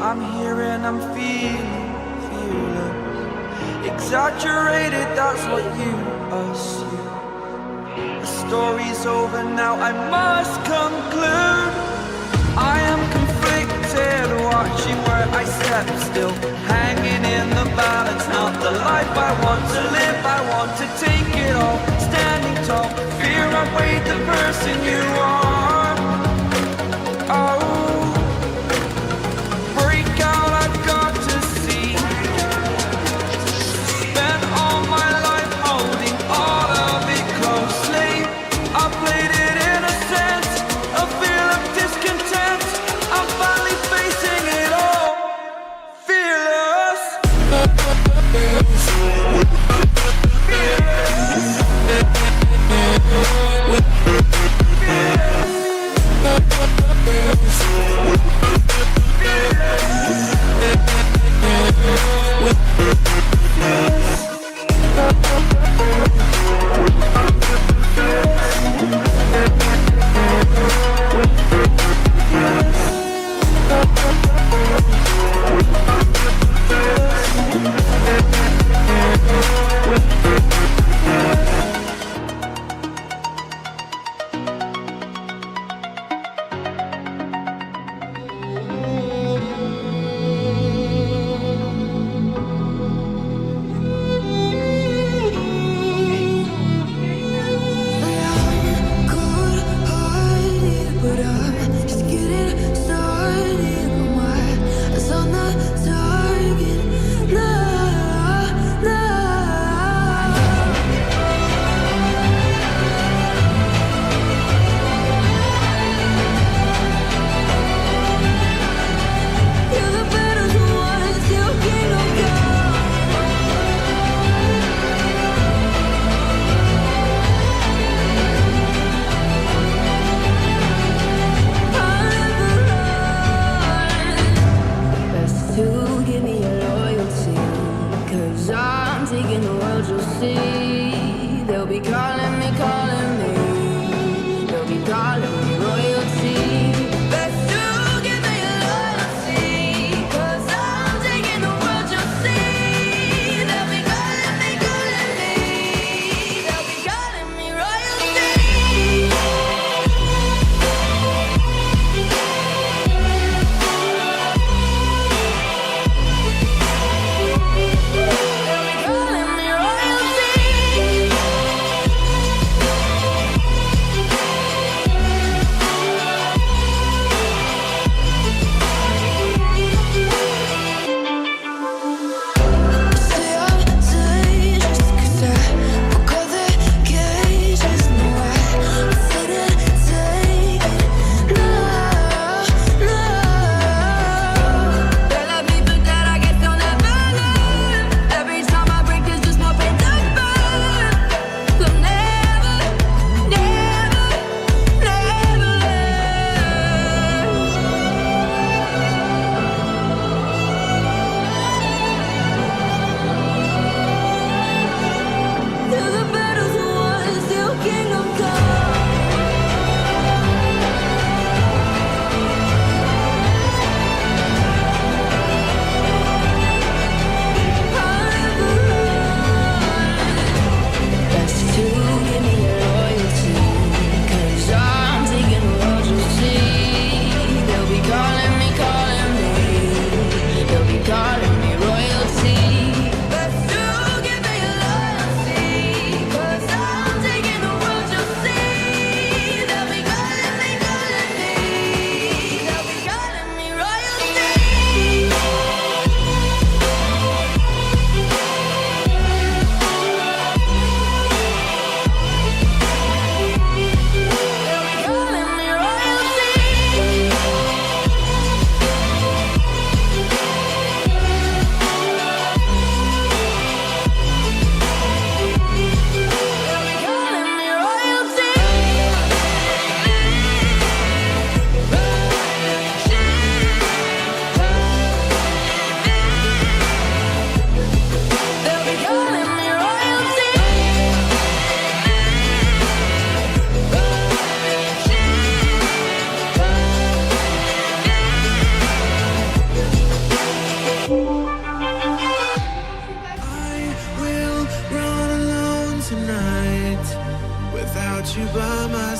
I'm here and I'm feeling exaggerated, that's what you assume. The story's over now, I must conclude. I am conflicted, watching where I step still, hanging in the balance. Not the life I want to live, I want to take it all, standing tall. Fear I've weighed the person you are. Oh, break out, I've got to see. Spent all my life holding all of it closely. I played it in a sense, a feel of discontent. I'm finally facing it all, fearless.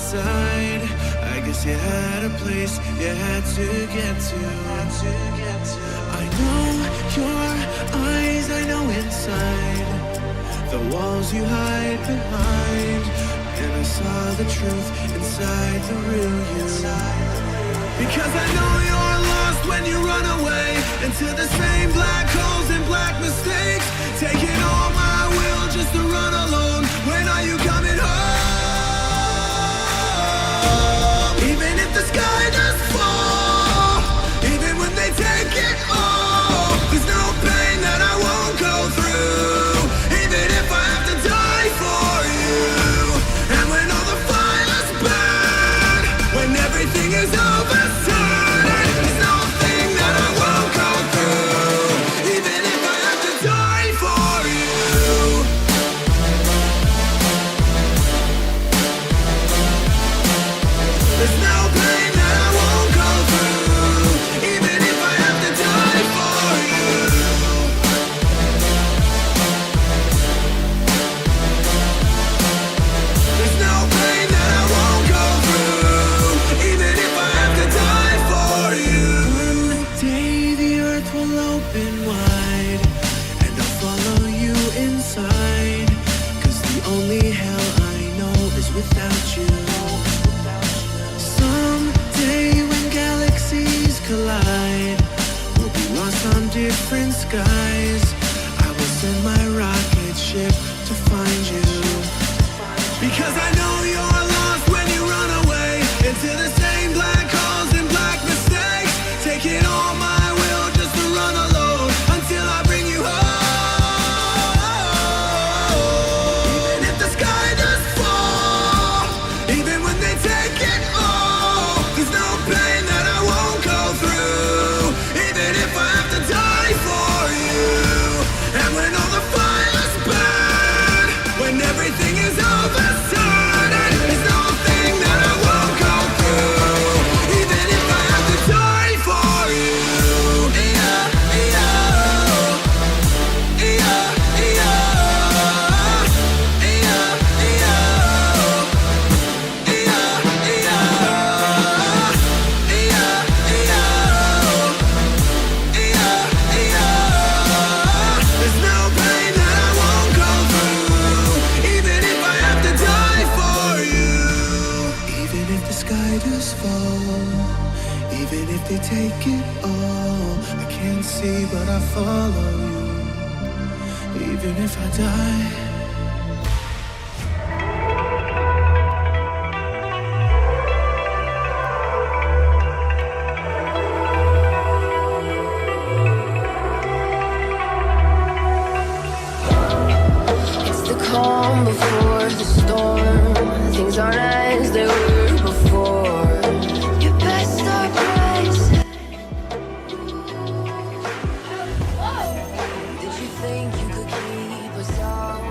inside. I guess you had a place you had to get to. I know your eyes, I know inside the walls you hide behind. And I saw the truth inside the real you. Because I know you're lost when you run away into the same black holes and black mistakes. Taking all my will just to run alone. When are you coming home? Even if the sky does fall, even when they take it all, there's no pain that I won't go through. Even if I have to die for you. And when all the fires burn, when everything is over, there's nothing that I won't go through. Even if I have to die for you. There's no pain that I won't go through. Even if I have to die for you. There's no pain that I won't go through, even if I have to die for you. One day the earth will open wide, and I'll follow you inside. 'Cause the only hell I know is without you. Someday when galaxies collide, we'll be lost on different skies. I will send my rocket ship to find you. Because I know you're lost when you run away into the same black holes and black mistakes. Taking all my will just to run alone until I bring you home. Even if the sky does fall, even when they take it all, there's no pain that I won't go through. Even if I have to die for you. And when all the fires burn, when everything is over, there's nothing that I won't go through. Even if I have to die for you. There's no pain that I won't go through, even if I have to die for you. Even if the sky does fall, even if they take it all, I can't see but I follow you. Even if I die. It's the calm before the storm. Things aren't as they were before. You best start rising. Did you think you could keep us out?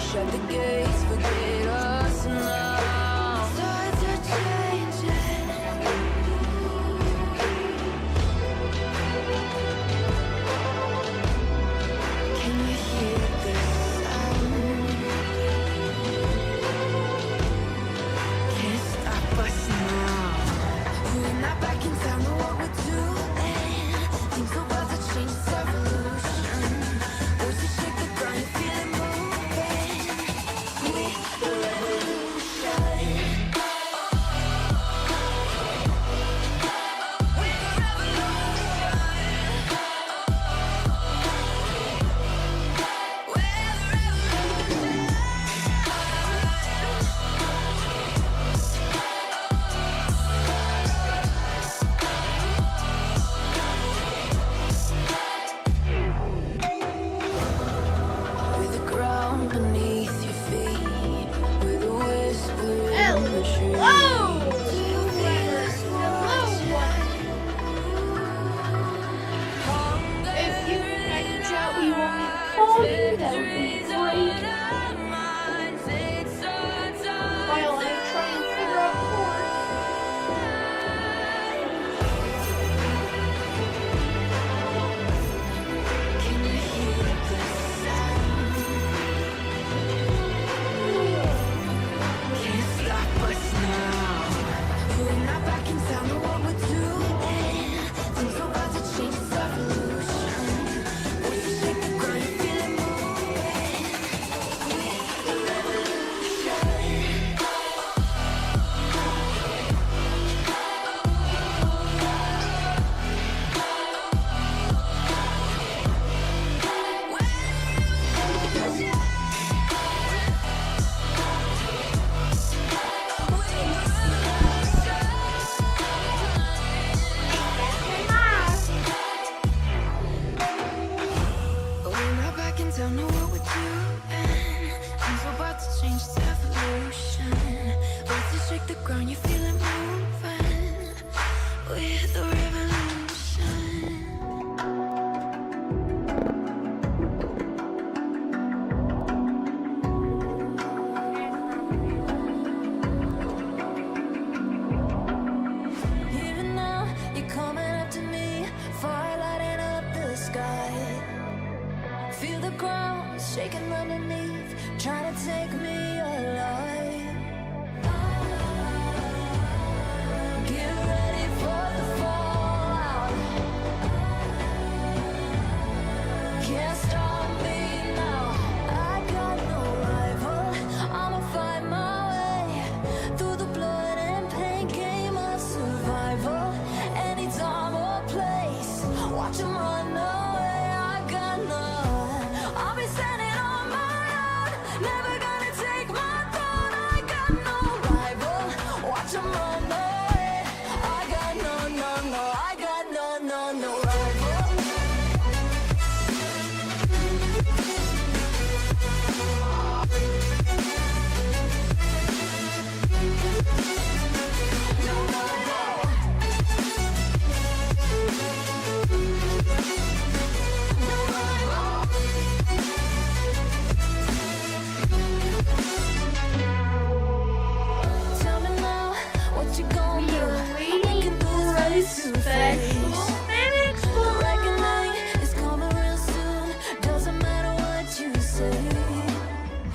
Shut the gates, forget us now. Tides are changing. Can you hear this sound? Can't stop us now. We're not back in town, know what we're doing. Things are about to change, it's evolution. Voices shake the ground, you feel it moving. We're the revolution. We're the revolution. watch 'em run away. I got none. I'll be standing on my own, never gonna take my throne. I got no rival, watch 'em run away. I got no, I got no rival. Tell me now, what you gonna do? I'm making this face-to-face. The reckoning is coming real soon. Doesn't matter what you say.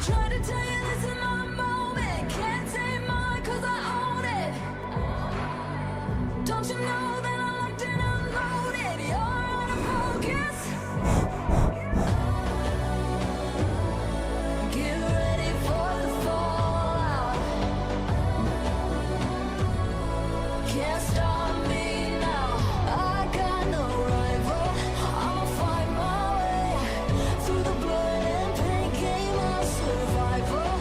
Try to tell you this is my moment. Can't take mine 'cause I own it. Don't you know that I locked and unloaded? You're out of focus. Get ready for the fallout. Can't stop me now. I got no rival. I'll find my way through the blood and pain. Game of survival.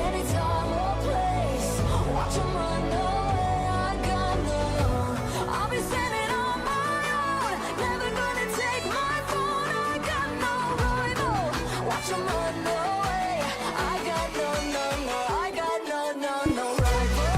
Any time or place, watch 'em run away. I got no. I'll be standing on my own, never gonna take my phone. I got no rival. Watch 'em run away. I got no, I got no rival.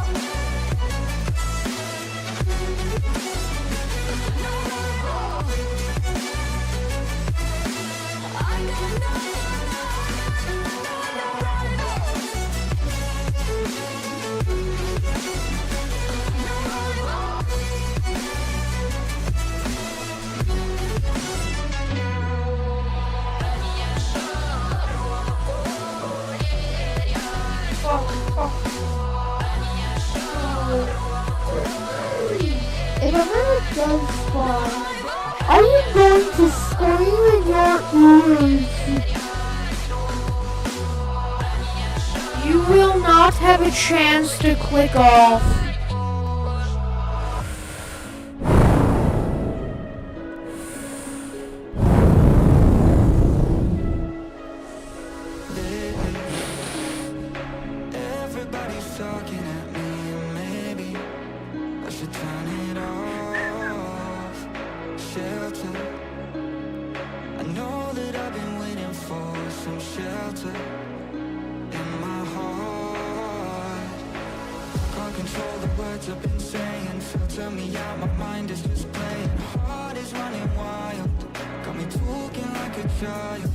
If a bird does fly, are you going to scream in your ears? You will not have a chance to click off. Everybody's talking at me, and maybe I should turn it off. Shelter. I know that I've been waiting for some shelter in my heart. Can't control the words I've been saying. Filter me out, my mind is just playing. Heart is running wild, got me talking like a child.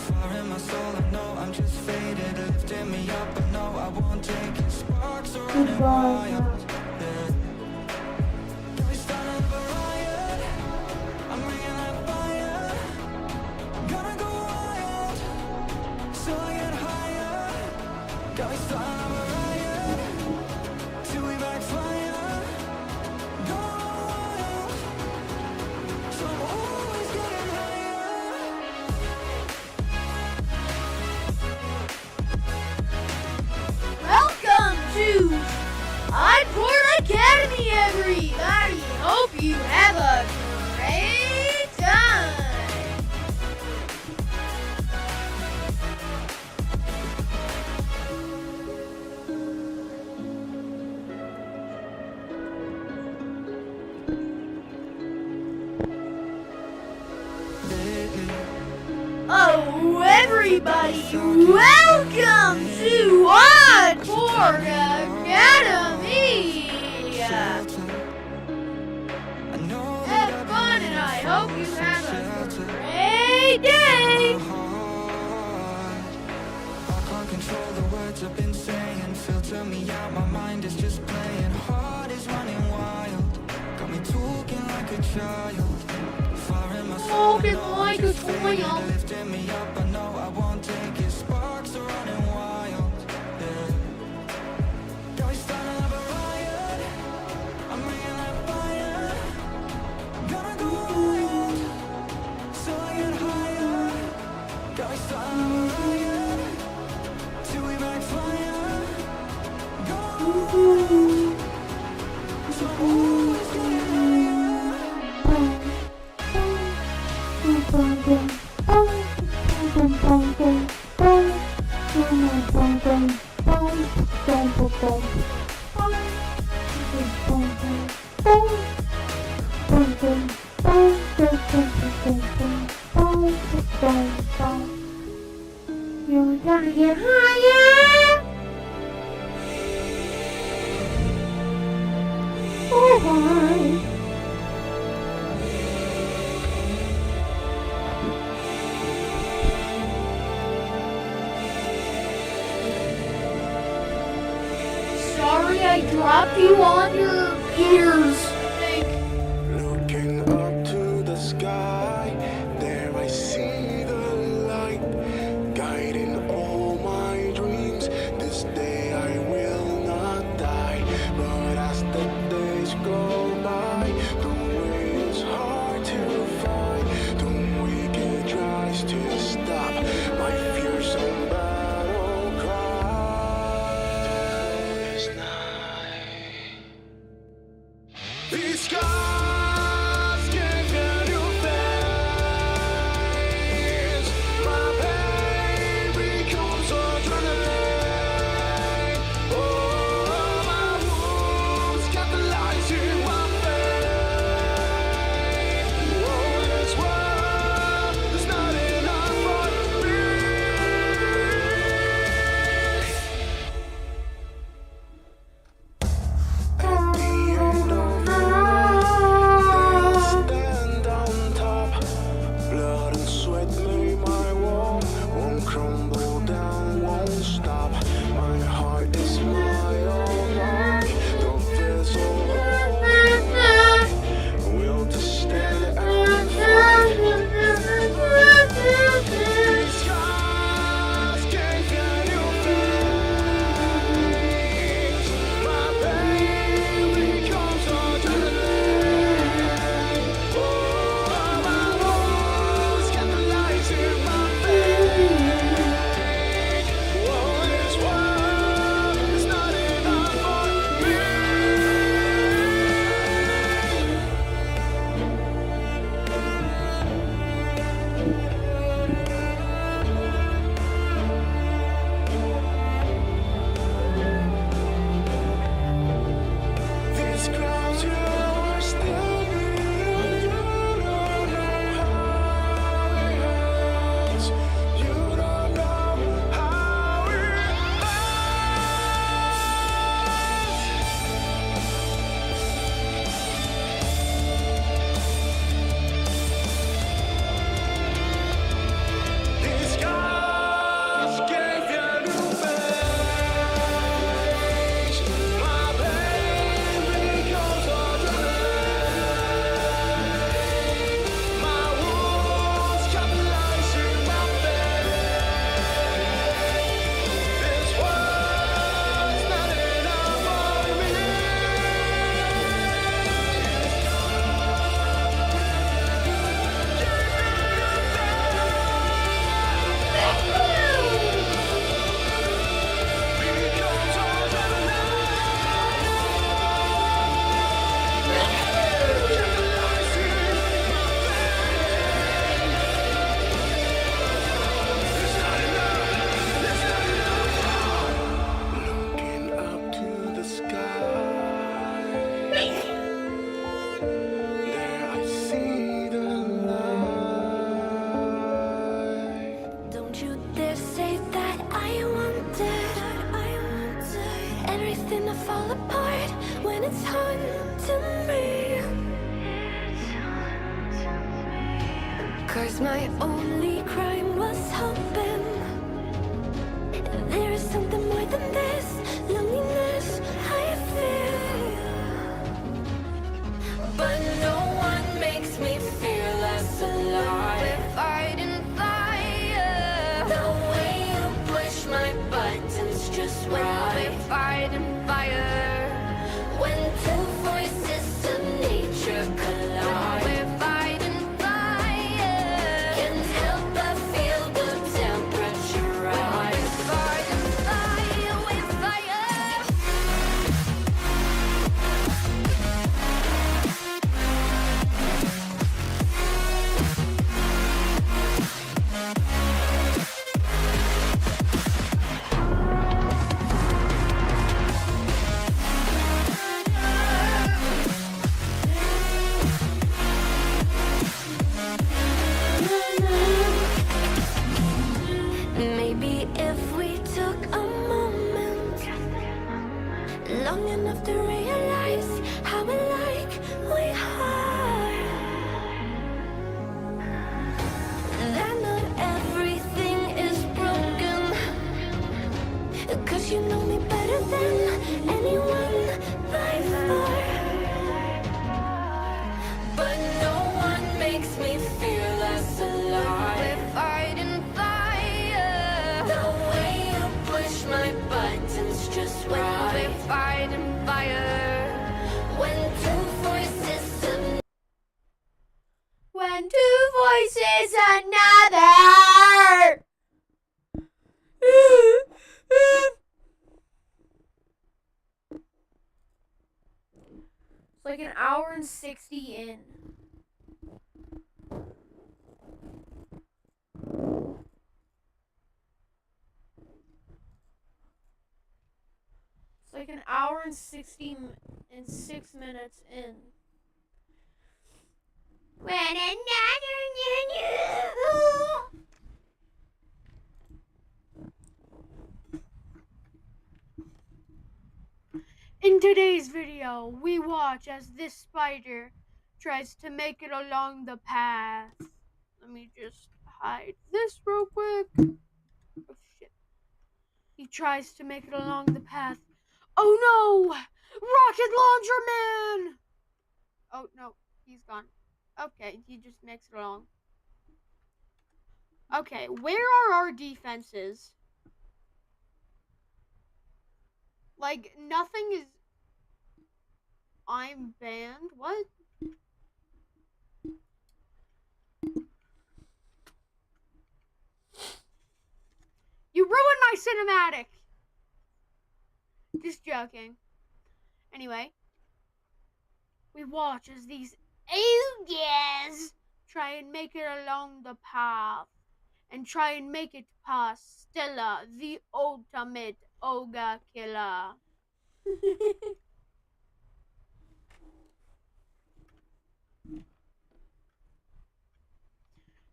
Fire in my soul, I know I'm just faded. Lifting me up, I know I won't take it. Sparks are running wild, yeah. Got me starting a riot, I'm bringing that fire. Gonna go wild, so I get higher. Got me starting a riot, till we backfire. Going wild, so I'm always getting higher. Welcome to Idport Academy, everybody. Hope you have a great time. Oh, everybody, welcome to Idport Academy. Have fun, and I hope you have a great day. I can't control the words I've been saying. Filter me out, my mind is just playing. Heart is running wild, got me talking like a child. Fire in my soul, I Talking know I'm like a just faded. child. Lifting me up, I know I won't take it. Sparks are running wild, yeah. Got me starting up a riot, I'm bringing that fire. Gonna go wild, so I get higher. Got me starting up a riot, till we backfire. Go wild, so I'm always getting higher. You're gonna get higher. Oh, hi. Sorry, I dropped you on your ears. Looking up to the sky, there I see the light, guiding all my dreams. This day I will not die, but as the days go by, the way is hard to find. The wicked tries to stop my fearsome battle cry. This night, these scars can get you face. My pain becomes adrenaline. Oh, my wounds got the lights in my face. Oh, this world is not enough for me. At the end of stand on top. Blood and sweat made my wall. Won't crumble down, won't stop. My heart is my own heart. The vessel will to stand and fight. These scars can't get you face. My pain becomes adrenaline. Oh, my wounds got the lights in my face. Oh, this world is not enough for me. These clouds you are standing on, you don't know how it hurts. You don't know how it hurts. These scars gave you new face. My pain becomes adrenaline. My wounds got the lights in my face. This world's not enough for me. Becomes looking up to the sky, there I see the light. Don't you dare say that I wanted everything to fall apart when it's haunting me. 'Cause my only crime was hoping there is something more than this loneliness I feel. But no one makes me feel less alive. We're fighting fire. The way you push my buttons just right. We're fighting fire. When two voices of nature collide. We're fighting fire. Can't help but feel the temperature rise. We're fighting fire with fire. It's like an hour and 60 in. It's like an hour and 6 minutes in. When another In today's video, we watch as this spider tries to make it along the path. Let me just hide this real quick. Oh shit. He tries to make it along the path. Oh no! Rocket Launcher Man! Oh no, he's gone. Okay, he just makes it along. Okay, where are our defenses? Like, nothing is... I'm banned? What? You ruined my cinematic! Just joking. Anyway, we watch as these ogres try and make it along the path and try and make it past Stella, the ultimate ogre killer.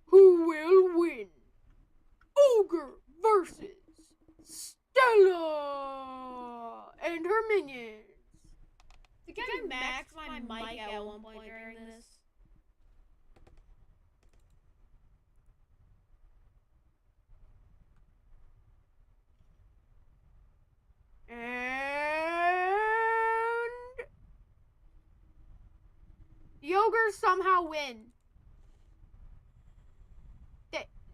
Who will win? Ogre versus Stella and her minions. I think I maxed my mic at one point during this. And the ogres somehow win.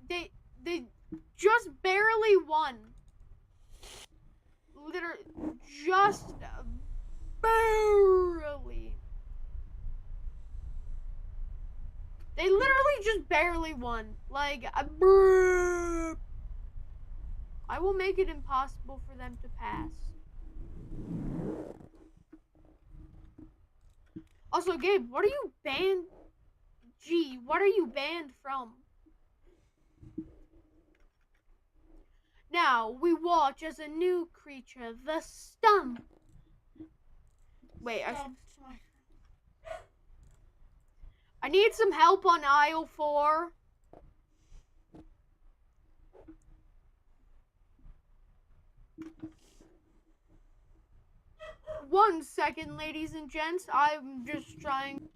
They just barely won. Literally, just barely. They literally just barely won. Like, I will make it impossible for them to pass. Also, Gabe, what are you banned? Gee, what are you banned from? Now, we watch as a new creature, the Stump. Wait, I need some help on aisle 4. One second, ladies and gents. I'm just trying.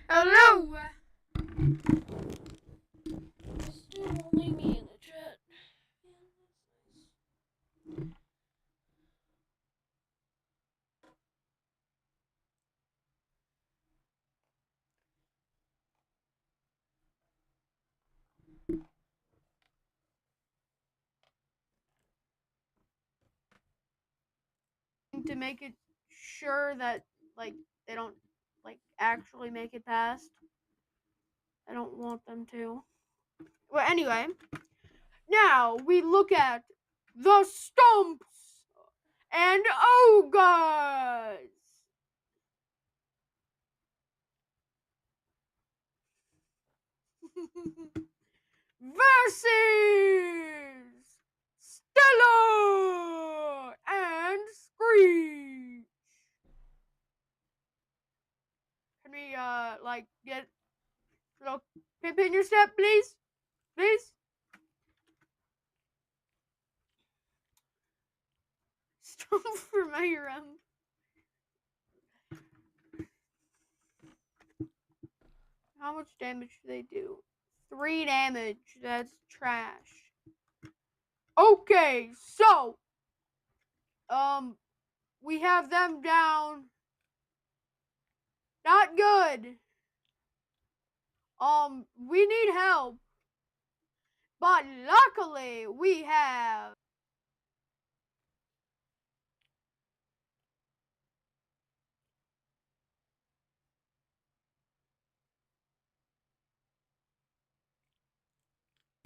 Hello! Still only me in the chat. To make it sure that, like, they don't, like, actually make it past. I don't want them to. Well, anyway, now we look at the Stumps and Ogres versus Stella and Screech. Can we, like, get little pimp in your step? step, please. Please. Stop for my round. How much damage do they do? 3 damage. That's trash. Okay, so we have them down. Not good. We need help. But luckily we have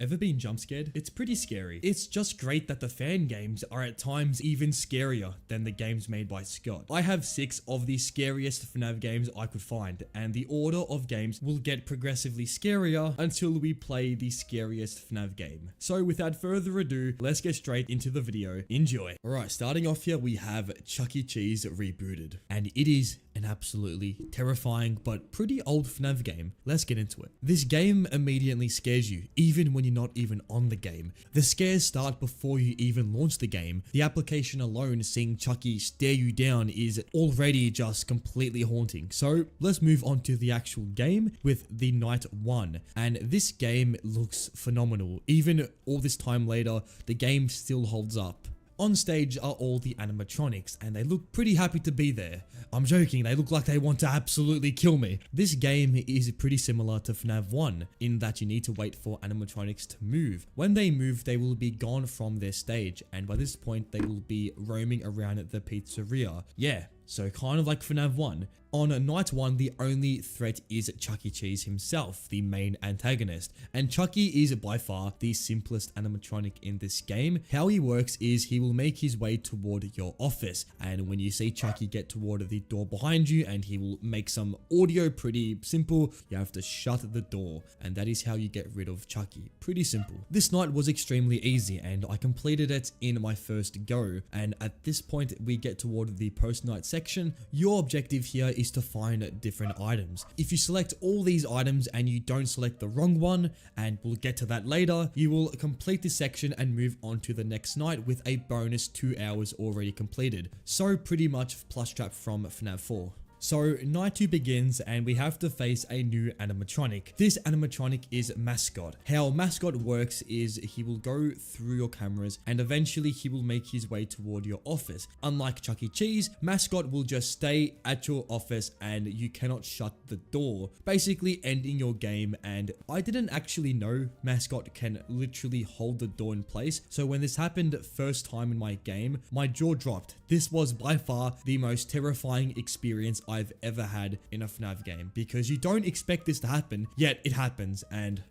Ever been jump scared? It's pretty scary. It's just great that the fan games are at times even scarier than the games made by Scott. I have 6 of the scariest FNAF games I could find, and the order of games will get progressively scarier until we play the scariest FNAF game. So without further ado, let's get straight into the video. Enjoy. Alright, starting off here we have Chuck E. Cheese rebooted, and it is an absolutely terrifying but pretty old FNAF game. Let's get into it. This game immediately scares you, even when you're not even on the game. The scares start before you even launch the game. The application alone, seeing Chucky stare you down, is already just completely haunting. So let's move on to the actual game with the Night 1. And this game looks phenomenal. Even all this time later, the game still holds up. On stage are all the animatronics, and they look pretty happy to be there. I'm joking, they look like they want to absolutely kill me. This game is pretty similar to FNAF 1, in that you need to wait for animatronics to move. When they move, they will be gone from their stage, and by this point, they will be roaming around the pizzeria. Yeah, so kind of like FNAF 1. On Night 1, the only threat is Chuck E. Cheese himself, the main antagonist. And Chucky is by far the simplest animatronic in this game. How he works is he will make his way toward your office. And when you see Chucky get toward the door behind you and he will make some audio, pretty simple, you have to shut the door. And that is how you get rid of Chucky. Pretty simple. This night was extremely easy and I completed it in my first go. And at this point, we get toward the post-night section. Your objective here is to find different items. If you select all these items and you don't select the wrong one, and we'll get to that later, you will complete this section and move on to the next night with a bonus 2 hours already completed. So pretty much plush trap from FNAF 4. So night 2 begins and we have to face a new animatronic. This animatronic is Mascot. How Mascot works is he will go through your cameras and eventually he will make his way toward your office. Unlike Chuck E. Cheese, Mascot will just stay at your office and you cannot shut the door, basically ending your game. And I didn't actually know Mascot can literally hold the door in place. So when this happened first time in my game, my jaw dropped. This was by far the most terrifying experience I've ever had in a FNAF game, because you don't expect this to happen, yet it happens, and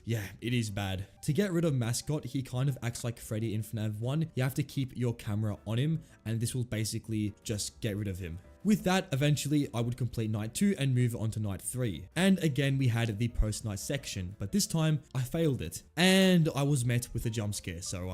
yeah, it is bad. To get rid of Mascot, he kind of acts like Freddy in FNAF 1. You have to keep your camera on him, and this will basically just get rid of him. With that, eventually, I would complete night 2 and move on to night 3. And again, we had the post-night section, but this time, I failed it. And I was met with a jump scare, so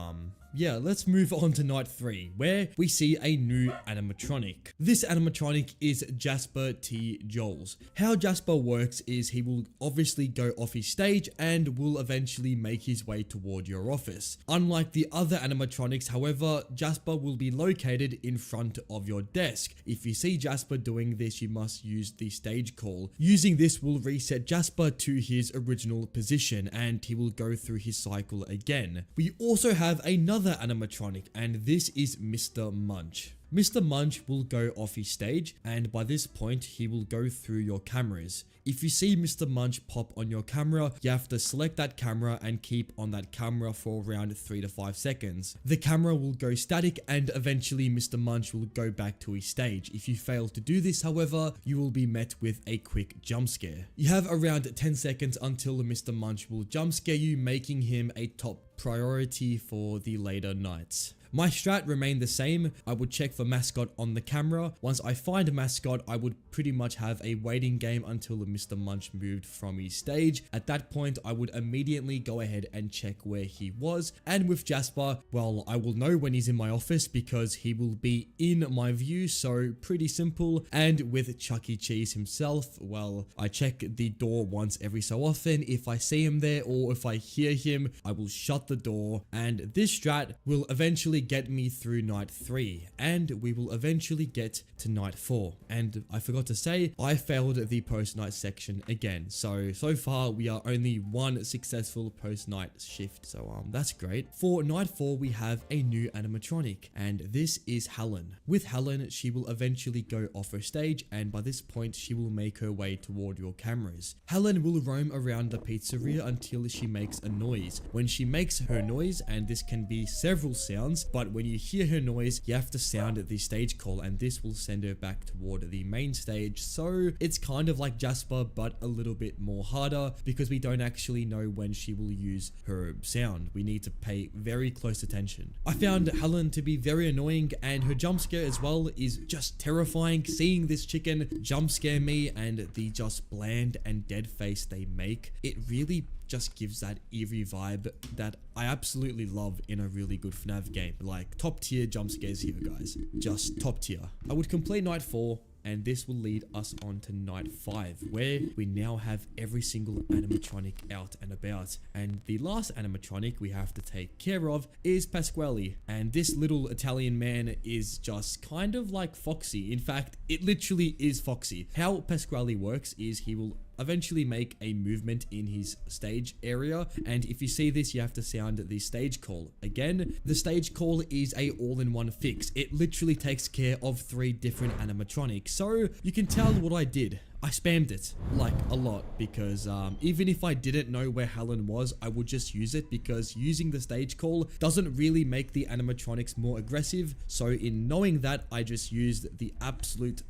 yeah, let's move on to night 3, where we see a new animatronic. This animatronic is Jasper T. Joels. How Jasper works is he will obviously go off his stage and will eventually make his way toward your office. Unlike the other animatronics, however, Jasper will be located in front of your desk. If you see Jasper doing this, you must use the stage call. Using this will reset Jasper to his original position and he will go through his cycle again. We also have another animatronic, and this is Mr. Munch. Mr. Munch will go off his stage, and by this point, he will go through your cameras. If you see Mr. Munch pop on your camera, you have to select that camera and keep on that camera for around 3 to 5 seconds. The camera will go static and eventually Mr. Munch will go back to his stage. If you fail to do this, however, you will be met with a quick jump scare. You have around 10 seconds until Mr. Munch will jump scare you, making him a top priority for the later nights. My strat remained the same. I would check for mascot on the camera. Once I find a mascot, I would pretty much have a waiting game until Mr. Munch moved from his stage. At that point, I would immediately go ahead and check where he was. And with Jasper, well, I will know when he's in my office because he will be in my view, so pretty simple. And with Chuck E. Cheese himself, well, I check the door once every so often. If I see him there or if I hear him, I will shut the door, and this strat will eventually get me through night 3, and we will eventually get to night 4. And I forgot to say, I failed the post-night section again, so far we are only one successful post-night shift, so that's great. For night 4, we have a new animatronic, and this is Helen. With Helen, she will eventually go off her stage, and by this point she will make her way toward your cameras. Helen will roam around the pizzeria until she makes a noise. When she makes her noise, and this can be several sounds, but when you hear her noise, you have to sound the stage call, and this will send her back toward the main stage. So it's kind of like Jasper, but a little bit more harder because we don't actually know when she will use her sound. We need to pay very close attention. I found Helen to be very annoying, and her jump scare as well is just terrifying. Seeing this chicken jump scare me and the just bland and dead face they make, it really just gives that eerie vibe that I absolutely love in a really good FNAF game. Like top tier jump scares here, guys. Just top tier. I would complete night 4, and this will lead us on to night 5, where we now have every single animatronic out and about. And the last animatronic we have to take care of is Pasquale. And this little Italian man is just kind of like Foxy. In fact, it literally is Foxy. How Pasquale works is he will eventually make a movement in his stage area, and if you see this, you have to sound the stage call. Again, the stage call is a all-in-one fix. It literally takes care of 3 different animatronics, so you can tell what I did. I spammed it like a lot because even if I didn't know where Helen was, I would just use it because using the stage call doesn't really make the animatronics more aggressive. So in knowing that, I just used the absolute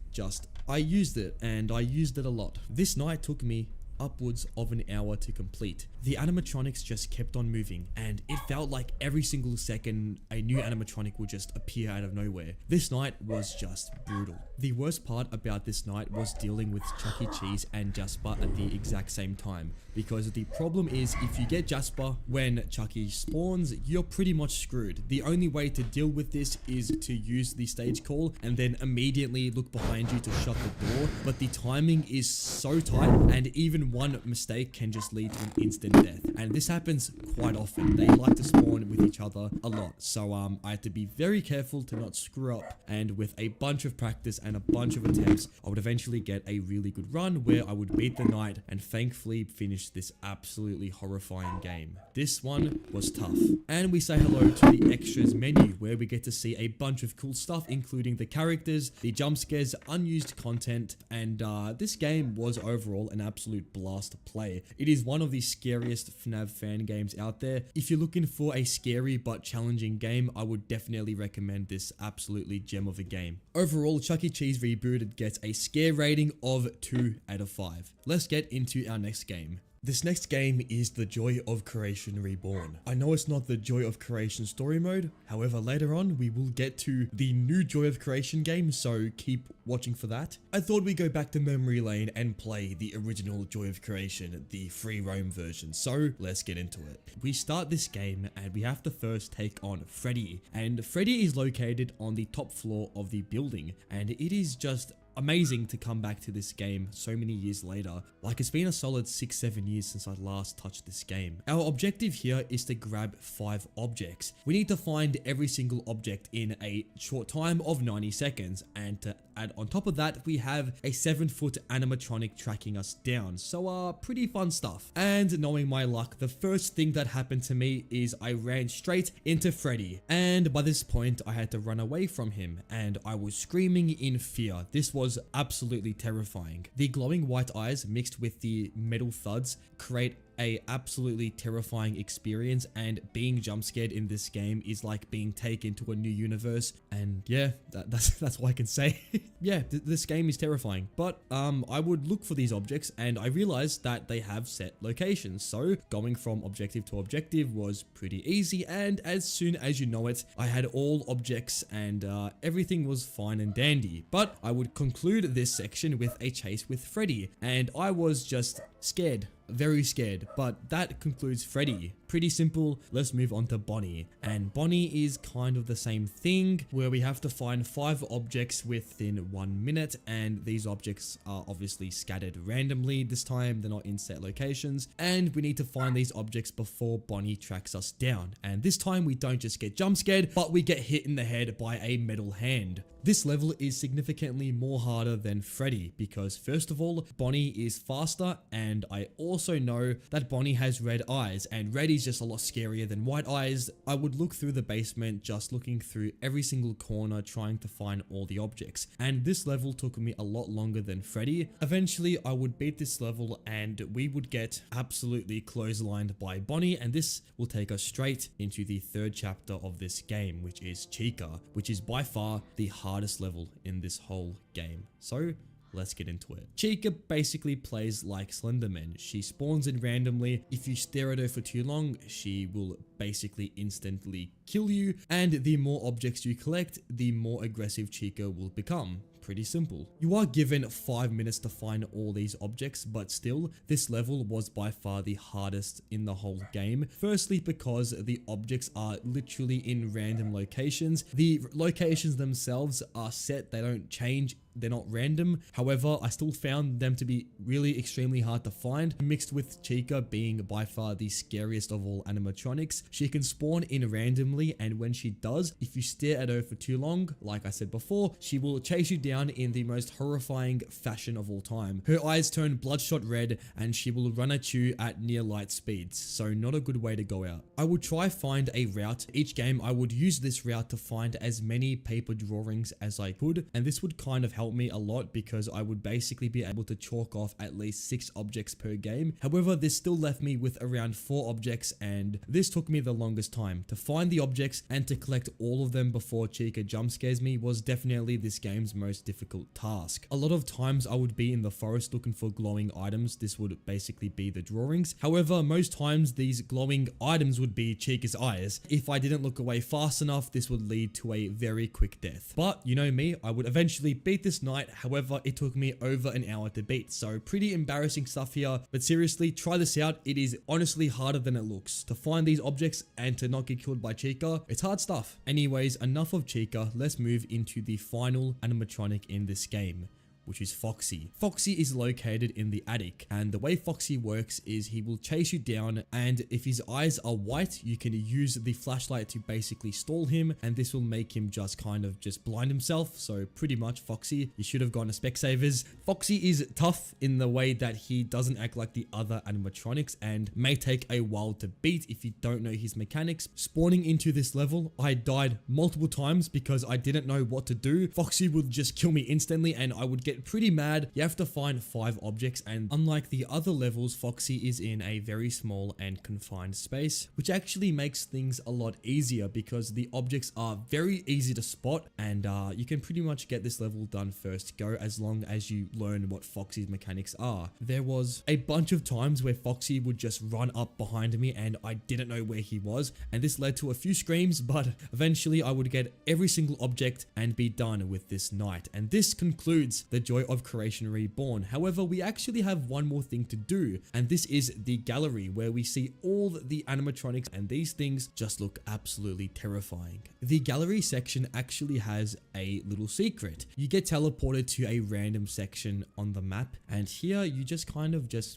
I used it, and I used it a lot. This night took me upwards of an hour to complete. The animatronics just kept on moving, and it felt like every single second a new animatronic would just appear out of nowhere. This night was just brutal. The worst part about this night was dealing with Chuck E. Cheese and Jasper at the exact same time, because the problem is if you get Jasper when Chucky spawns, you're pretty much screwed. The only way to deal with this is to use the stage call and then immediately look behind you to shut the door, but the timing is so tight, and even one mistake can just lead to an instant death, and this happens quite often. They like to spawn with each other a lot, so I had to be very careful to not screw up, and with a bunch of practice and a bunch of attempts, I would eventually get a really good run where I would beat the night and thankfully finish this absolutely horrifying game. This one was tough. And we say hello to the extras menu, where we get to see a bunch of cool stuff, including the characters, the jump scares, unused content, and this game was overall an absolute blast to play. It is one of the scariest FNAF fan games out there. If you're looking for a scary but challenging game, I would definitely recommend this absolutely gem of a game. Overall, Chuck E. Cheese Rebooted gets a scare rating of 2 out of 5. Let's get into our next game. This next game is The Joy of Creation Reborn. I know it's not the Joy of Creation story mode, however later on we will get to the new Joy of Creation game, so keep watching for that. I thought we'd go back to memory lane and play the original Joy of Creation, the free roam version, so let's get into it. We start this game and we have to first take on Freddy, and Freddy is located on the top floor of the building, and it is just amazing to come back to this game so many years later. Like, it's been a solid 6-7 years since I last touched this game. Our objective here is to grab 5 objects. We need to find every single object in a short time of 90 seconds, and to add on top of that, we have a 7-foot animatronic tracking us down. So pretty fun stuff. And knowing my luck, the first thing that happened to me is I ran straight into Freddy, and by this point I had to run away from him, and I was screaming in fear. This was absolutely terrifying. The glowing white eyes mixed with the metal thuds create a absolutely terrifying experience, and being jump scared in this game is like being taken to a new universe. And yeah, that's what I can say. Yeah, this game is terrifying. But I would look for these objects, and I realized that they have set locations. So going from objective to objective was pretty easy, and as soon as you know it, I had all objects and everything was fine and dandy. But I would conclude this section with a chase with Freddy, and I was just scared. Very scared. But that concludes Freddy. Pretty simple. Let's move on to Bonnie. And Bonnie is kind of the same thing, where we have to find 5 objects within 1 minute, and these objects are obviously scattered randomly this time. They're not in set locations, and we need to find these objects before Bonnie tracks us down. And this time we don't just get jump scared, but we get hit in the head by a metal hand. This level is significantly more harder than Freddy because, first of all, Bonnie is faster, and I also know that Bonnie has red eyes, and red is just a lot scarier than white eyes. I would look through the basement, just looking through every single corner trying to find all the objects, and this level took me a lot longer than Freddy. Eventually I would beat this level and we would get absolutely clotheslined by Bonnie, and this will take us straight into the 3rd chapter of this game, which is Chica, which is by far the hardest level in this whole game. So let's get into it. Chica basically plays like Slenderman. She spawns in randomly. If you stare at her for too long, she will basically instantly kill you, and the more objects you collect, the more aggressive Chica will become. Pretty simple. You are given 5 minutes to find all these objects, but still, this level was by far the hardest in the whole game. Firstly, because the objects are literally in random locations. The locations themselves are set, they don't change. They're not random. However, I still found them to be really extremely hard to find, mixed with Chica being by far the scariest of all animatronics. She can spawn in randomly, and when she does, if you stare at her for too long, like I said before, she will chase you down in the most horrifying fashion of all time. Her eyes turn bloodshot red, and she will run at you at near light speeds, so not a good way to go out. I would try find a route. Each game I would use this route to find as many paper drawings as I could, and this would kind of help me a lot because I would basically be able to chalk off at least 6 objects per game. However, this still left me with around 4 objects, and this took me the longest time. To find the objects and to collect all of them before Chica jump scares me was definitely this game's most difficult task. A lot of times I would be in the forest looking for glowing items. This would basically be the drawings. However, most times these glowing items would be Chica's eyes. If I didn't look away fast enough, this would lead to a very quick death. But you know me, I would eventually beat this night. However, it took me over an hour to beat, so pretty embarrassing stuff here. But seriously, try this out. It is honestly harder than it looks. To find these objects and to not get killed by Chica, it's hard stuff. Anyways, enough of Chica. Let's move into the final animatronic in this game, which is Foxy. Foxy is located in the attic, and the way Foxy works is he will chase you down, and if his eyes are white, you can use the flashlight to basically stall him, and this will make him just blind himself. So pretty much Foxy, you should have gone to Specsavers. Foxy is tough in the way that he doesn't act like the other animatronics and may take a while to beat if you don't know his mechanics. Spawning into this level, I died multiple times because I didn't know what to do. Foxy would just kill me instantly, and I would get pretty mad. You have to find 5 objects, and unlike the other levels, Foxy is in a very small and confined space, which actually makes things a lot easier because the objects are very easy to spot, and you can pretty much get this level done first go as long as you learn what Foxy's mechanics are. There was a bunch of times where Foxy would just run up behind me and I didn't know where he was, and this led to a few screams, but eventually I would get every single object and be done with this night. And this concludes the Joy of Creation Reborn. However, we actually have one more thing to do, and this is the gallery where we see all the animatronics, and these things just look absolutely terrifying. The gallery section actually has a little secret. You get teleported to a random section on the map, and here you just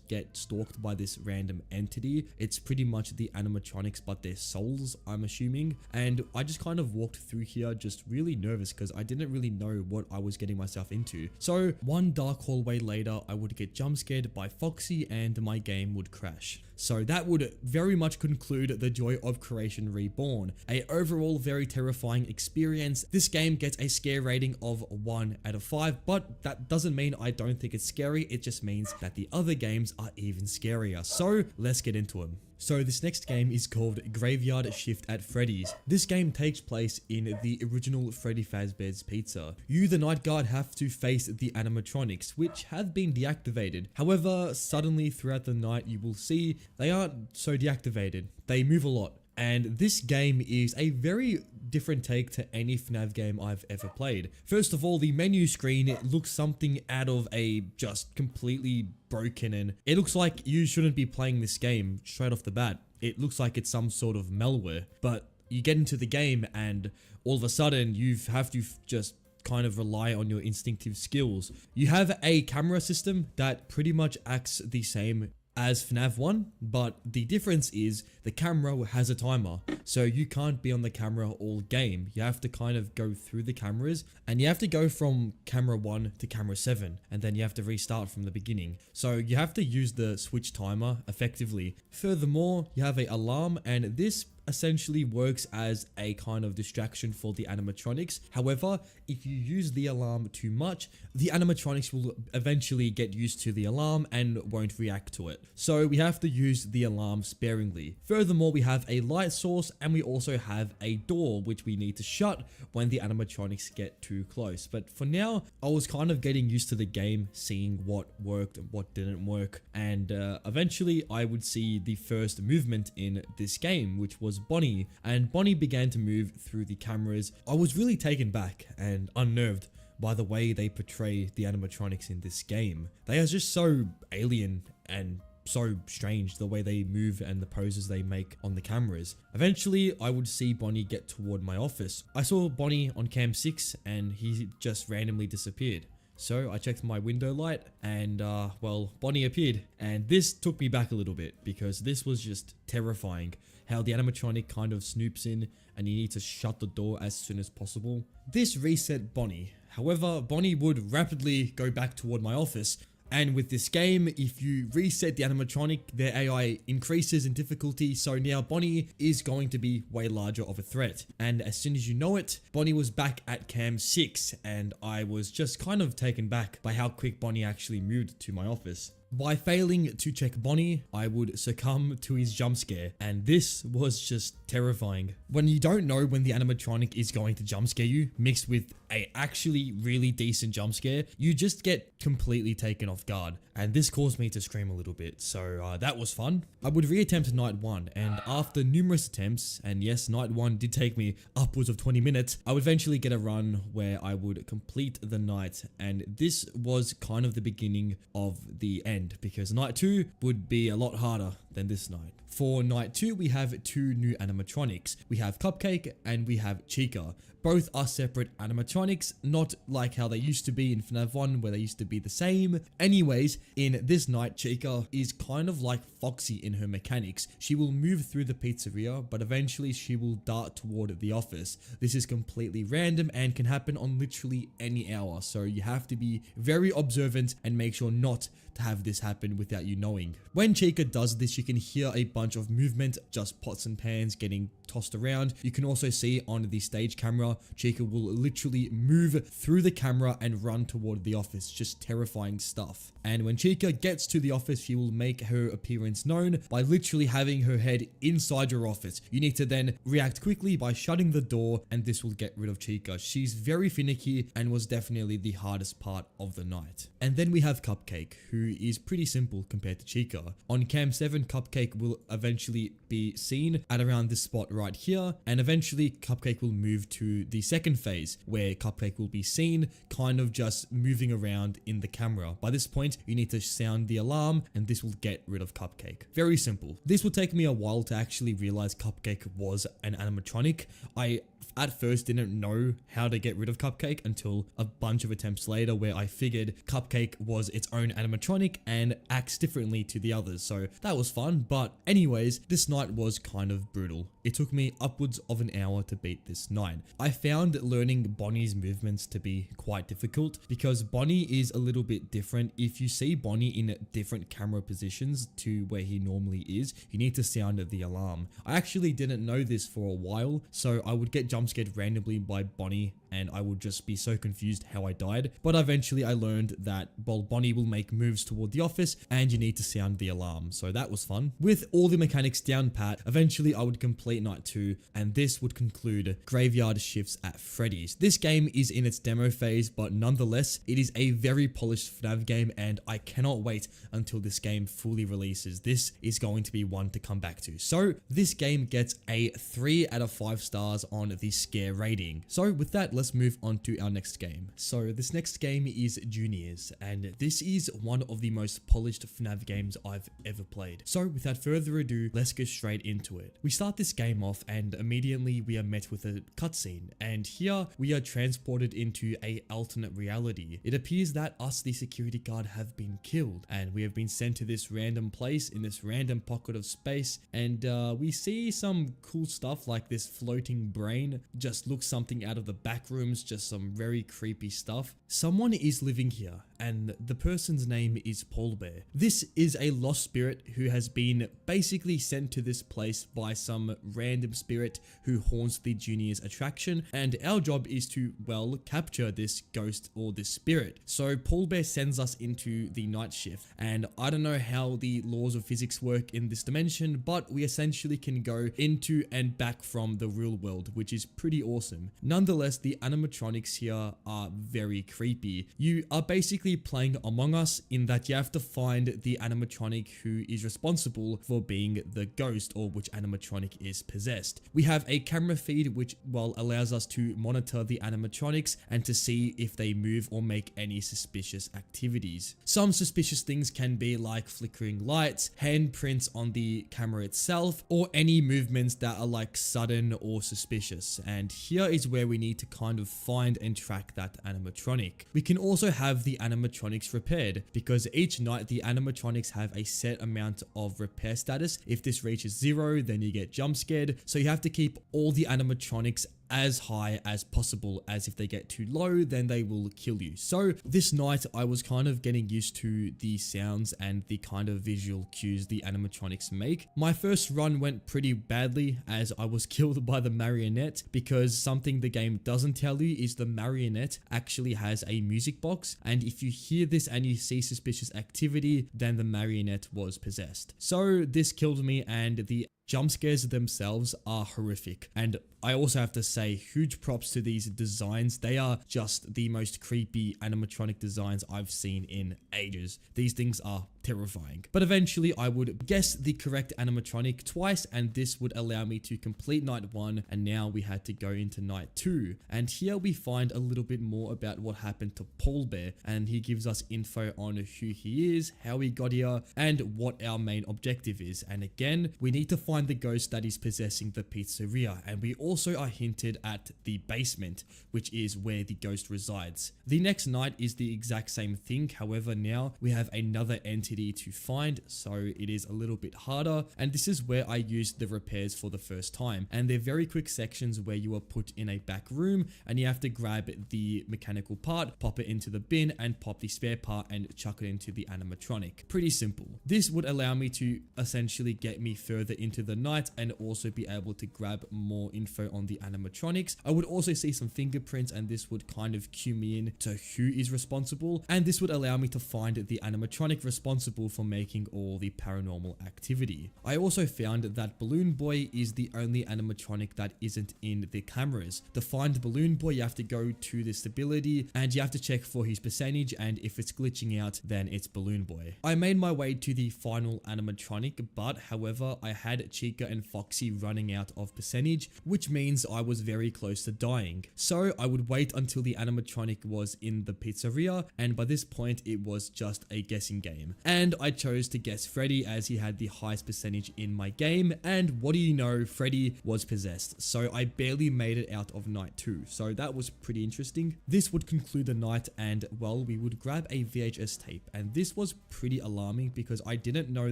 get stalked by this random entity. It's pretty much the animatronics, but they're souls, I'm assuming. And I just kind of walked through here just really nervous because I didn't really know what I was getting myself into. So one dark hallway later, I would get jump scared by Foxy and my game would crash. So that would very much conclude the joy of Creation Reborn. A overall very terrifying experience. This game gets a scare rating of 1 out of 5, but that doesn't mean I don't think it's scary. It just means that the other games are even scarier. So let's get into them. So this next game is called Graveyard Shift at Freddy's. This game takes place in the original Freddy Fazbear's Pizza. You, the night guard, have to face the animatronics, which have been deactivated. However, suddenly throughout the night you will see they aren't so deactivated. They move a lot. And this game is a very different take to any FNAF game I've ever played. First of all, the menu screen, it looks something out of a just completely broken, and it looks like you shouldn't be playing this game straight off the bat. It looks like it's some sort of malware, but you get into the game and all of a sudden you have to just kind of rely on your instinctive skills. You have a camera system that pretty much acts the same as FNAF 1, but the difference is the camera has a timer, so you can't be on the camera all game. You have to kind of go through the cameras, and you have to go from camera 1 to camera 7, and then you have to restart from the beginning. So you have to use the switch timer effectively. Furthermore, you have an alarm, and this essentially works as a kind of distraction for the animatronics. However, if you use the alarm too much, the animatronics will eventually get used to the alarm and won't react to it. So we have to use the alarm sparingly. Furthermore, we have a light source, and we also have a door which we need to shut when the animatronics get too close. But for now, I was kind of getting used to the game, seeing what worked and what didn't work, and eventually I would see the first movement in this game, which was Bonnie, and Bonnie began to move through the cameras. I was really taken back and unnerved by the way they portray the animatronics in this game. They are just so alien and so strange, the way they move and the poses they make on the cameras. Eventually, I would see Bonnie get toward my office. I saw Bonnie on cam 6 and he just randomly disappeared. So I checked my window light and well, Bonnie appeared, and this took me back a little bit because this was just terrifying. How the animatronic kind of snoops in and you need to shut the door as soon as possible. This reset Bonnie. However, Bonnie would rapidly go back toward my office. And with this game, if you reset the animatronic, their AI increases in difficulty, so now Bonnie is going to be way larger of a threat. And as soon as you know it, Bonnie was back at cam 6, and I was just kind of taken back by how quick Bonnie actually moved to my office. By failing to check Bonnie, I would succumb to his jump scare, and this was just terrifying. When you don't know when the animatronic is going to jump scare you, mixed with a actually really decent jump scare, you just get completely taken off guard, and this caused me to scream a little bit, so that was fun. I would reattempt night 1, and after numerous attempts, and yes, night 1 did take me upwards of 20 minutes, I would eventually get a run where I would complete the night, and this was kind of the beginning of the end, because night 2 would be a lot harder than this night. For night 2, we have 2 new animatronics. We have Cupcake and we have Chica. Both are separate animatronics, not like how they used to be in FNAF 1 where they used to be the same. Anyways, in this night, Chica is kind of like Foxy in her mechanics. She will move through the pizzeria, but eventually she will dart toward the office. This is completely random and can happen on literally any hour, so you have to be very observant and make sure not to have this happen without you knowing. When Chica does this, you can hear a bunch of movement, just pots and pans getting tossed around. You can also see on the stage camera, Chica will literally move through the camera and run toward the office. Just terrifying stuff. And when Chica gets to the office, she will make her appearance known by literally having her head inside your office. You need to then react quickly by shutting the door, and this will get rid of Chica. She's very finicky and was definitely the hardest part of the night. And then we have Cupcake, who is pretty simple compared to Chica. On cam 7, Cupcake will eventually be seen at around this spot right here, and eventually Cupcake will move to the second phase where Cupcake will be seen kind of just moving around in the camera. By this point, you need to sound the alarm and this will get rid of Cupcake. Very simple. This will take me a while to actually realize Cupcake was an animatronic. I at first didn't know how to get rid of Cupcake until a bunch of attempts later, where I figured Cupcake was its own animatronic and acts differently to the others, so that was fun. But anyway, Anyways, this night was kind of brutal. It took me upwards of an hour to beat this night. I found learning Bonnie's movements to be quite difficult because Bonnie is a little bit different. If you see Bonnie in different camera positions to where he normally is, you need to sound the alarm. I actually didn't know this for a while, so I would get jump scared randomly by Bonnie and I would just be so confused how I died. But eventually I learned that, well, Bonnie will make moves toward the office and you need to sound the alarm. So that was fun. With all the mechanics down pat, eventually I would complete night 2 and this would conclude Graveyard Shifts at Freddy's. This game is in its demo phase, but nonetheless, it is a very polished FNAF game and I cannot wait until this game fully releases. This is going to be one to come back to. So this game gets a 3 out of 5 stars on the scare rating. So with that, let's move on to our next game. So this next game is Juniors, and this is one of the most polished FNAF games I've ever played. So without further ado, let's go straight into it. We start this game off and immediately we are met with a cutscene, and here we are transported into a alternate reality. It appears that us, the security guard, have been killed and we have been sent to this random place in this random pocket of space, and we see some cool stuff like this floating brain. Just looks something out of the back rooms, just some very creepy stuff. Someone is living here and the person's name is Paul Bear. This is a lost spirit who has been basically sent to this place by some random spirit who haunts the Juniors attraction, and our job is to, well, capture this ghost or this spirit. So Paul Bear sends us into the night shift, and I don't know how the laws of physics work in this dimension, but we essentially can go into and back from the real world, which is pretty awesome. Nonetheless, the animatronics here are very creepy. You are basically playing Among Us in that you have to find the animatronic who is responsible for being the ghost, or which animatronic is possessed. We have a camera feed which, well, allows us to monitor the animatronics and to see if they move or make any suspicious activities. Some suspicious things can be like flickering lights, handprints on the camera itself, or any movements that are like sudden or suspicious. And here is where we need to kind of find and track that animatronic. We can also have the animatronics repaired, because each night the animatronics have a set amount of repair status. If this reaches 0, then you get jump scared. So you have to keep all the animatronics as high as possible, as if they get too low then they will kill you. So this night I was kind of getting used to the sounds and the kind of visual cues the animatronics make. My first run went pretty badly as I was killed by the marionette, because something the game doesn't tell you is the marionette actually has a music box, and if you hear this and you see suspicious activity, then the marionette was possessed. So this killed me, and the jump scares themselves are horrific. And I also have to say huge props to these designs. They are just the most creepy animatronic designs I've seen in ages. These things are terrifying. But eventually I would guess the correct animatronic twice, and this would allow me to complete night 1, and now we had to go into night 2. And here we find a little bit more about what happened to Paul Bear, and he gives us info on who he is, how he got here, and what our main objective is. And again, we need to find the ghost that is possessing the pizzeria, and we also are hinted at the basement, which is where the ghost resides. The next night is the exact same thing, however now we have another entity to find, so it is a little bit harder, and this is where I used the repairs for the first time. And they're very quick sections where you are put in a back room and you have to grab the mechanical part, pop it into the bin, and pop the spare part and chuck it into the animatronic. Pretty simple. This would allow me to essentially get me further into the night and also be able to grab more info on the animatronics. I would also see some fingerprints, and this would kind of cue me in to who is responsible, and this would allow me to find the animatronic responsible for making all the paranormal activity. I also found that Balloon Boy is the only animatronic that isn't in the cameras. To find Balloon Boy, you have to go to the stability and you have to check for his percentage, and if it's glitching out, then it's Balloon Boy. I made my way to the final animatronic, but however I had Chica and Foxy running out of percentage, which means I was very close to dying. So I would wait until the animatronic was in the pizzeria, and by this point it was just a guessing game. and I chose to guess Freddy as he had the highest percentage in my game, and what do you know, Freddy was possessed, so I barely made it out of night 2, so that was pretty interesting. This would conclude the night, and well, we would grab a VHS tape, and this was pretty alarming because I didn't know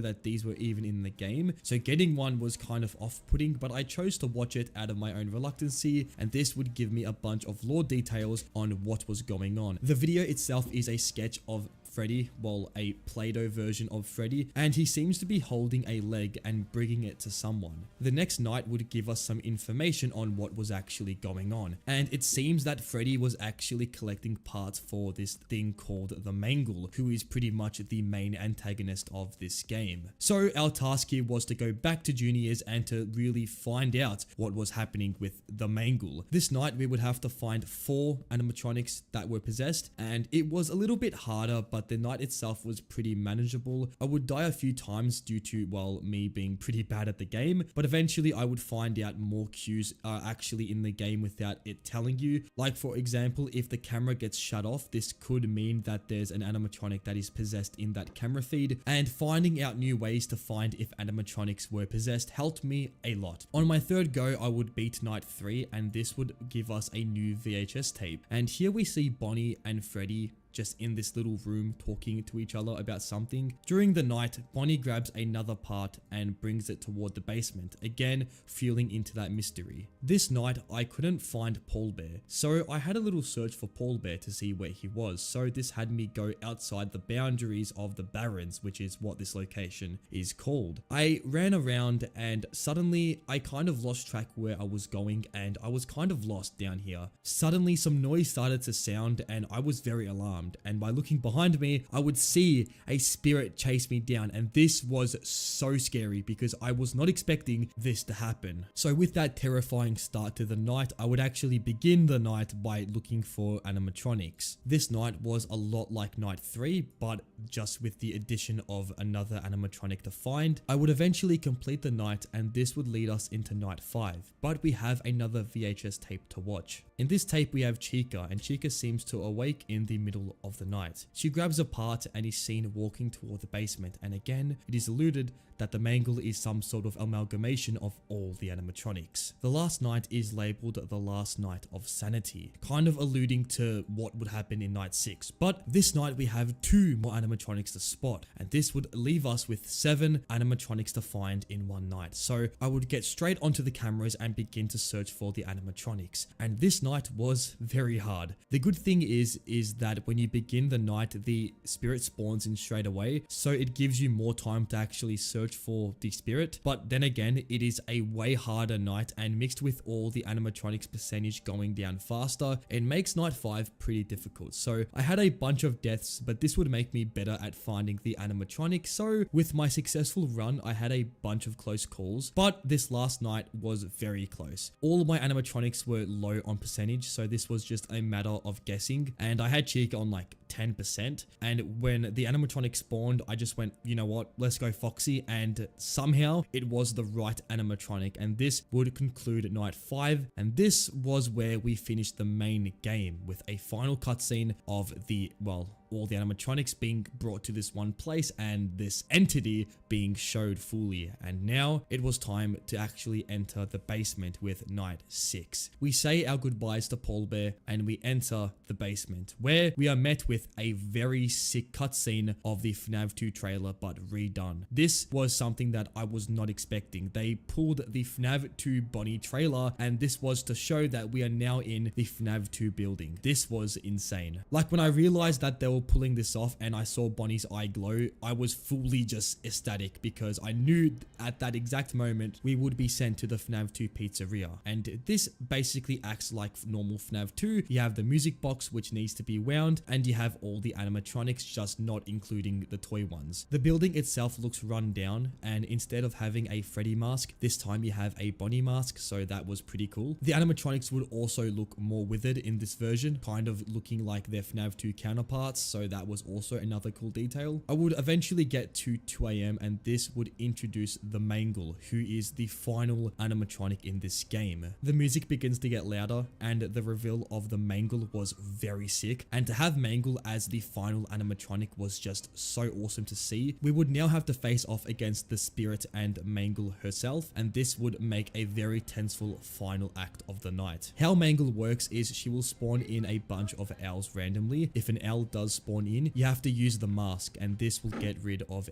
that these were even in the game, so getting one was kind of off-putting, but I chose to watch it out of my own reluctancy, and this would give me a bunch of lore details on what was going on. The video itself is a sketch of Freddy, well, a Play-Doh version of Freddy, and he seems to be holding a leg and bringing it to someone. The next night would give us some information on what was actually going on, and it seems that Freddy was actually collecting parts for this thing called the Mangle, who is pretty much the main antagonist of this game. So our task here was to go back to juniors and to really find out what was happening with the Mangle. This night we would have to find 4 animatronics that were possessed, and it was a little bit harder, but the night itself was pretty manageable. I would die a few times due to, well, me being pretty bad at the game, but eventually I would find out more cues are actually in the game without it telling you. Like for example, if the camera gets shut off, this could mean that there's an animatronic that is possessed in that camera feed, and finding out new ways to find if animatronics were possessed helped me a lot. On my third go, I would beat night 3, and this would give us a new VHS tape, and here we see Bonnie and Freddy just in this little room talking to each other about something. During the night, Bonnie grabs another part and brings it toward the basement, again fueling into that mystery. This night, I couldn't find Paul Bear, so I had a little search for Paul Bear to see where he was, so this had me go outside the boundaries of the Barrens, which is what this location is called. I ran around and suddenly I kind of lost track where I was going, and I was kind of lost down here. Suddenly some noise started to sound and I was very alarmed, and by looking behind me, I would see a spirit chase me down, and this was so scary because I was not expecting this to happen. So with that terrifying start to the night, I would actually begin the night by looking for animatronics. This night was a lot like night 3, but just with the addition of another animatronic to find. I would eventually complete the night, and this would lead us into night 5, but we have another VHS tape to watch. In this tape we have Chica, and Chica seems to awake in the middle of the night. She grabs a part and is seen walking toward the basement, and again it is alluded that the Mangle is some sort of amalgamation of all the animatronics. The last night is labeled the last night of sanity, kind of alluding to what would happen in night 6, but this night we have 2 more animatronics to spot, and this would leave us with 7 animatronics to find in one night. So I would get straight onto the cameras and begin to search for the animatronics, and this night was very hard. The good thing is that when you begin the night, the spirit spawns in straight away, so it gives you more time to actually search for the spirit. But then again, it is a way harder night, and mixed with all the animatronics percentage going down faster, it makes night 5 pretty difficult. So I had a bunch of deaths, but this would make me better at finding the animatronics. So with my successful run, I had a bunch of close calls, but this last night was very close. All of my animatronics were low on percentage, so this was just a matter of guessing, and I had Chica on like 10%, and when the animatronic spawned, I just went, you know what, let's go Foxy, and somehow it was the right animatronic, and this would conclude night 5, and this was where we finished the main game with a final cutscene of the, well, all the animatronics being brought to this one place and this entity being showed fully. And now it was time to actually enter the basement with night 6. We say our goodbyes to Paul Bear and we enter the basement, where we are met with a very sick cutscene of the FNAF 2 trailer but redone. This was something that I was not expecting. They pulled the FNAF 2 Bonnie trailer, and this was to show that we are now in the FNAF 2 building. This was insane. Like when I realized that they were pulling this off and I saw Bonnie's eye glow, I was fully just ecstatic because I knew at that exact moment we would be sent to the FNAF 2 pizzeria. And this basically acts like normal FNAF 2. You have the music box which needs to be wound, and you have all the animatronics, just not including the toy ones. The building itself looks run down, and instead of having a Freddy mask, this time you have a Bonnie mask, so that was pretty cool. The animatronics would also look more withered in this version, kind of looking like their FNAF 2 counterparts. so that was also another cool detail. I would eventually get to 2 AM and this would introduce the Mangle, who is the final animatronic in this game. The music begins to get louder and the reveal of the Mangle was very sick, and to have Mangle as the final animatronic was just so awesome to see. We would now have to face off against the Spirit and Mangle herself, and this would make a very tenseful final act of the night. How Mangle works is she will spawn in a bunch of owls randomly. If an owl does spawn in, you have to use the mask, and this will get rid of